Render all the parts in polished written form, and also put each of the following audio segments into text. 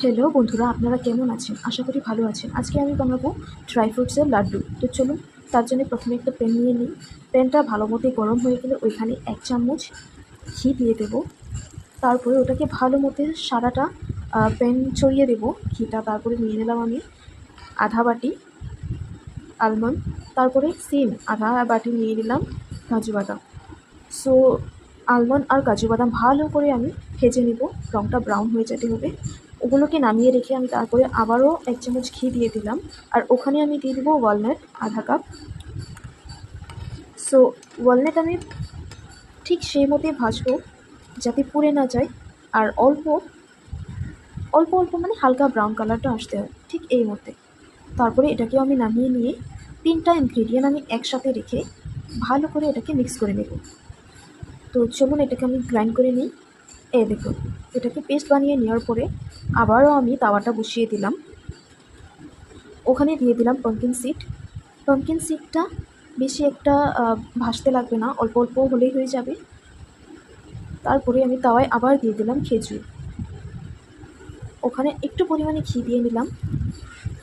Hello বন্ধুরা, আপনারা কেমন আছেন? আশা করি ভালো আছেন। আজকে আমি বানাবো ড্রাই ফ্রুটসের লাড্ডু। তো চলুন, তার জন্য প্রথমে একটা প্যান নিয়ে নিই। প্যানটা ভালো মতো গরম হয়ে গেলে ওইখানে 1 চামচ ঘি দিয়ে দেবো। তারপরে ওটাকে ভালো মতো সারাটা প্যান ছড়িয়ে দেবো ঘিটা। তারপরে নিয়ে নিলাম আমি আধা বাটি আলমন্ড, তারপরে সেম আধা বাটি নিয়ে নিলাম কাজু বাদাম। সো আলমন্ড আর কাজু বাদাম ভালো করে আমি ভেজে নেব, রঙটা ব্রাউন হয়ে যেতে হবে। ওগুলোকে নামিয়ে রেখে আমি তারপরে আবারও 1 চামচ ঘি দিয়ে দিলাম। আর ওখানে আমি দিয়ে দেবো ওয়ালনাট আধা কাপ। সো ওয়ালনাট আমি ঠিক সেই মতোই ভাজবো যাতে পুড়ে না যায়। আর অল্প অল্প অল্প মানে হালকা ব্রাউন কালারটা আসতে হয়, ঠিক এই মধ্যে। তারপরে এটাকে আমি নামিয়ে নিয়ে 3টা ইনগ্রিডিয়েন্ট আমি একসাথে রেখে ভালো করে এটাকে মিক্স করে নেব। তো চলুন এটাকে আমি গ্রাইন্ড করে নিই। এই দেখুন, এটাকে পেস্ট বানিয়ে নেওয়ার পরে আবারও আমি তাওয়াটা বসিয়ে দিলাম। ওখানে দিয়ে দিলাম পাম্পকিন সিড। পাম্পকিন সিডটা বেশি একটা ভাজতে লাগবে না, অল্প অল্প হলেই হয়ে যাবে। তারপরে আমি তাওয়ায় আবার দিয়ে দিলাম খেজুর। ওখানে একটু পরিমাণে ঘি দিয়ে নিলাম।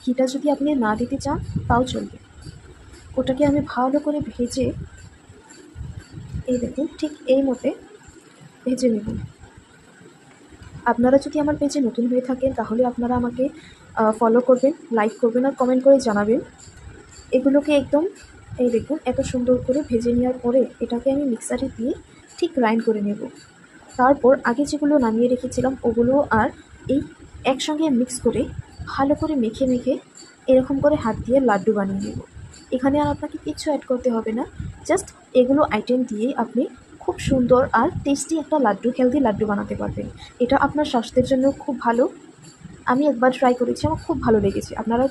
ঘিটা যদি আপনি না দিতে চান তাও চলবে। ওটাকে আমি ভালো করে ভেজে, এই দেখুন ঠিক এই মতে ভেজে নেব। আপনারা যদি আমার পেজে নতুন হয়ে থাকেন তাহলে আপনারা আমাকে ফলো করবেন, লাইক করবেন আর কমেন্ট করে জানাবেন। এগুলোকে একদম, এই দেখুন, এত সুন্দর করে ভেজে নেওয়ার পরে এটাকে আমি মিক্সারে দিয়ে ঠিক গ্রাইন্ড করে নেব। তারপর আগে যেগুলো নামিয়ে রেখেছিলাম ওগুলো আর এই একসঙ্গে মিক্স করে ভালো করে মেখে মেখে এরকম করে হাত দিয়ে লাড্ডু বানিয়ে নেব। এখানে আর আপনাকে কিছু অ্যাড করতে হবে না, জাস্ট এগুলো আইটেম দিয়ে আপনি খুব সুন্দর আর টেস্টি একটা লাড্ডু, হেলদি লাড্ডু বানাতে পারবেন। এটা আপনার স্বাস্থ্যের জন্য খুব ভালো। আমি একবার ট্রাই করেছি, আমার খুব ভালো লেগেছে। আপনারাও